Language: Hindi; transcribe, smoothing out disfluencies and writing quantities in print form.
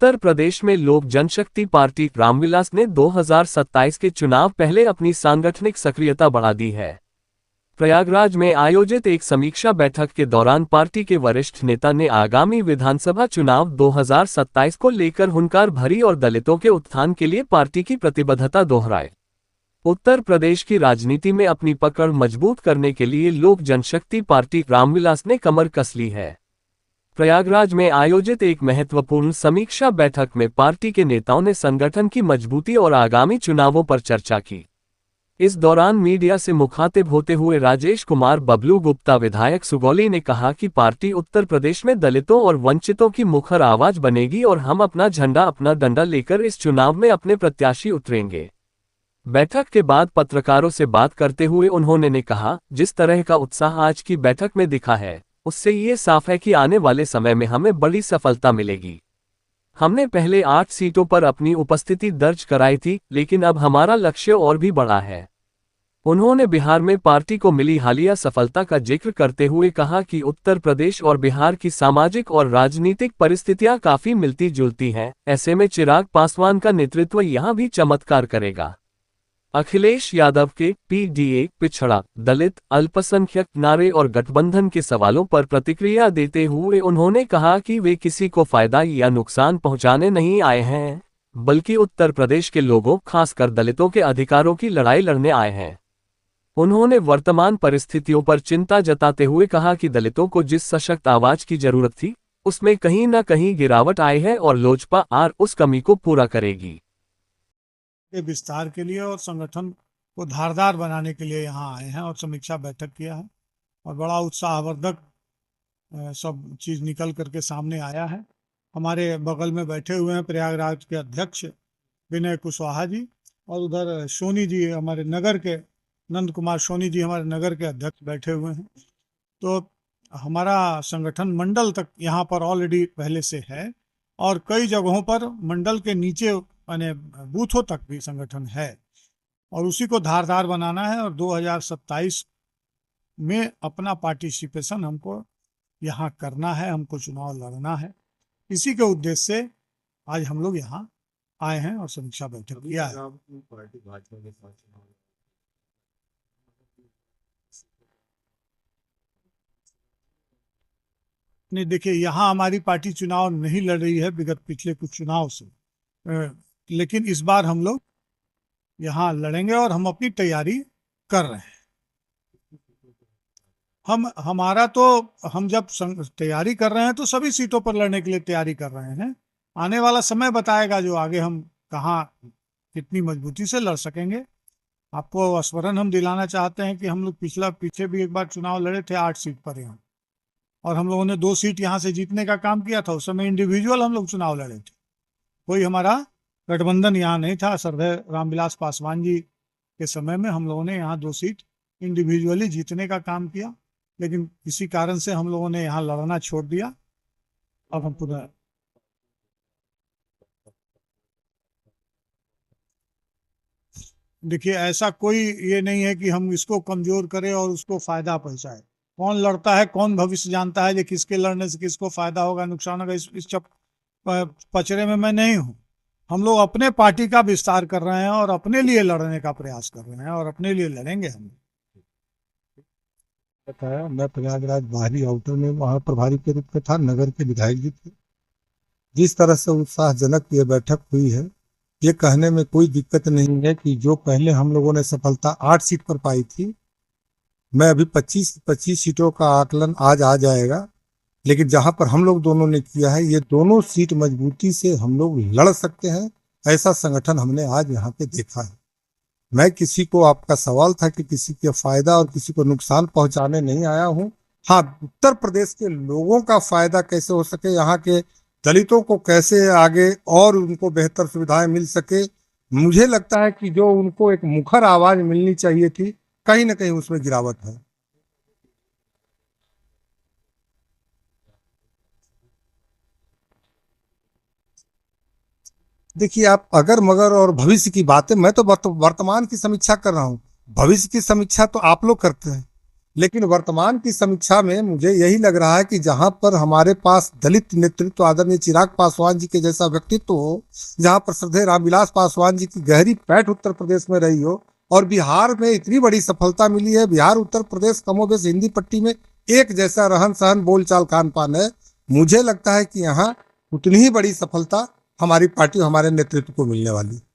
उत्तर प्रदेश में लोक जनशक्ति पार्टी रामविलास ने 2027 के चुनाव पहले अपनी सांगठनिक सक्रियता बढ़ा दी है। प्रयागराज में आयोजित एक समीक्षा बैठक के दौरान पार्टी के वरिष्ठ नेता ने आगामी विधानसभा चुनाव 2027 को लेकर हुंकार भरी और दलितों के उत्थान के लिए पार्टी की प्रतिबद्धता दोहराई। उत्तर प्रदेश की राजनीति में अपनी पकड़ मजबूत करने के लिए लोक जनशक्ति पार्टी रामविलास ने कमर कस ली है। प्रयागराज में आयोजित एक महत्वपूर्ण समीक्षा बैठक में पार्टी के नेताओं ने संगठन की मजबूती और आगामी चुनावों पर चर्चा की। इस दौरान मीडिया से मुखातिब होते हुए राजेश कुमार बबलू गुप्ता विधायक सुगौली ने कहा कि पार्टी उत्तर प्रदेश में दलितों और वंचितों की मुखर आवाज बनेगी और हम अपना झंडा अपना डंडा लेकर इस चुनाव में अपने प्रत्याशी उतरेंगे। बैठक के बाद पत्रकारों से बात करते हुए उन्होंने कहा, जिस तरह का उत्साह आज की बैठक में दिखा है उससे ये साफ है कि आने वाले समय में हमें बड़ी सफलता मिलेगी। हमने पहले 8 सीटों पर अपनी उपस्थिति दर्ज कराई थी, लेकिन अब हमारा लक्ष्य और भी बड़ा है। उन्होंने बिहार में पार्टी को मिली हालिया सफलता का जिक्र करते हुए कहा कि उत्तर प्रदेश और बिहार की सामाजिक और राजनीतिक परिस्थितियां काफी मिलती जुलती हैं, ऐसे में चिराग पासवान का नेतृत्व यहां भी चमत्कार करेगा। अखिलेश यादव के पीडीए, पिछड़ा, दलित, अल्पसंख्यक नारे और गठबंधन के सवालों पर प्रतिक्रिया देते हुए उन्होंने कहा कि वे किसी को फायदा या नुकसान पहुंचाने नहीं आए हैं, बल्कि उत्तर प्रदेश के लोगों खासकर दलितों के अधिकारों की लड़ाई लड़ने आए हैं। उन्होंने वर्तमान परिस्थितियों पर चिंता जताते हुए कहा कि दलितों को जिस सशक्त आवाज की जरूरत थी उसमें कहीं न कहीं गिरावट आई है और लोजपा उस कमी को पूरा करेगी। के विस्तार के लिए और संगठन को धारदार बनाने के लिए यहाँ आए हैं और समीक्षा बैठक किया है और बड़ा उत्साहवर्धक सब चीज निकल करके सामने आया है। हमारे बगल में बैठे हुए हैं प्रयागराज के अध्यक्ष विनय कुशवाहा जी और उधर सोनी जी, हमारे नगर के नंद कुमार सोनी जी हमारे नगर के अध्यक्ष बैठे हुए हैं। तो हमारा संगठन मंडल तक यहाँ पर ऑलरेडी पहले से है और कई जगहों पर मंडल के नीचे माने बूथों तक भी संगठन है और उसी को धारदार बनाना है और 2027 में अपना पार्टिसिपेशन हमको यहाँ करना है, हमको चुनाव लड़ना है। इसी के उद्देश्य से आज हम लोग यहाँ आए हैं और समीक्षा बैठक किया है। नहीं, देखिए, यहाँ हमारी पार्टी चुनाव नहीं लड़ रही है विगत पिछले कुछ चुनाव से, लेकिन इस बार हम लोग यहाँ लड़ेंगे और हम अपनी तैयारी कर रहे हैं। हम जब तैयारी कर रहे हैं तो सभी सीटों पर लड़ने के लिए तैयारी कर रहे हैं। आने वाला समय बताएगा जो आगे हम कहाँ कितनी मजबूती से लड़ सकेंगे। आपको स्मरण हम दिलाना चाहते हैं कि हम लोग पीछे भी एक बार चुनाव लड़े थे 8 सीट पर यहाँ, और हम लोगों ने 2 सीट यहाँ से जीतने का काम किया था। उस समय इंडिविजुअल हम लोग चुनाव लड़े थे, कोई हमारा गठबंधन यहाँ नहीं था। सर्वै रामविलास पासवान जी के समय में हम लोगों ने यहाँ 2 सीट इंडिविजुअली जीतने का काम किया, लेकिन किसी कारण से हम लोगों ने यहाँ लड़ना छोड़ दिया। अब हम पुनः देखिए, ऐसा कोई ये नहीं है कि हम इसको कमजोर करें और उसको फायदा पहुंचाए। कौन लड़ता है, कौन भविष्य जानता है कि किसके लड़ने से किसको फायदा होगा नुकसान होगा, इस पचड़े में मैं नहीं हूँ। हम लोग अपने पार्टी का विस्तार कर रहे हैं और अपने लिए लड़ने का प्रयास कर रहे हैं और अपने लिए लड़ेंगे हम। बताया, मैं प्रयागराज बाहरी आउटर में वहाँ प्रभारी के रूप में था, नगर के विधायक जी थे। जिस तरह से उत्साहजनक ये बैठक हुई है, ये कहने में कोई दिक्कत नहीं है कि जो पहले हम लोगों ने सफलता 8 सीट पर पाई थी, मैं अभी 25 सीटों का आकलन आज आ जाएगा, लेकिन जहां पर हम लोग दोनों ने किया है, ये दोनों सीट मजबूती से हम लोग लड़ सकते हैं। ऐसा संगठन हमने आज यहाँ पे देखा है। मैं किसी को, आपका सवाल था कि किसी के फायदा और किसी को नुकसान पहुंचाने नहीं आया हूँ। हाँ, उत्तर प्रदेश के लोगों का फायदा कैसे हो सके, यहाँ के दलितों को कैसे आगे और उनको बेहतर सुविधाएं मिल सके, मुझे लगता है कि जो उनको एक मुखर आवाज मिलनी चाहिए थी, कहीं ना कहीं उसमें गिरावट है। देखिए, आप अगर मगर और भविष्य की बातें, मैं तो वर्तमान की समीक्षा कर रहा हूँ। भविष्य की समीक्षा तो आप लोग करते हैं। लेकिन वर्तमान की समीक्षा में मुझे यही लग रहा है कि जहां पर हमारे पास दलित नेतृत्व आदरणीय चिराग पासवान जी के जैसा व्यक्तित्व हो, जहां पर श्रद्धेय रामविलास पासवान जी की गहरी पैठ उत्तर प्रदेश में रही हो और बिहार में इतनी बड़ी सफलता मिली है, बिहार उत्तर प्रदेश कमोबेश हिंदी पट्टी में एक जैसा रहन सहन बोलचाल खान पान है, मुझे लगता है कि यहाँ उतनी ही बड़ी सफलता हमारी पार्टी हमारे नेतृत्व को मिलने वाली है।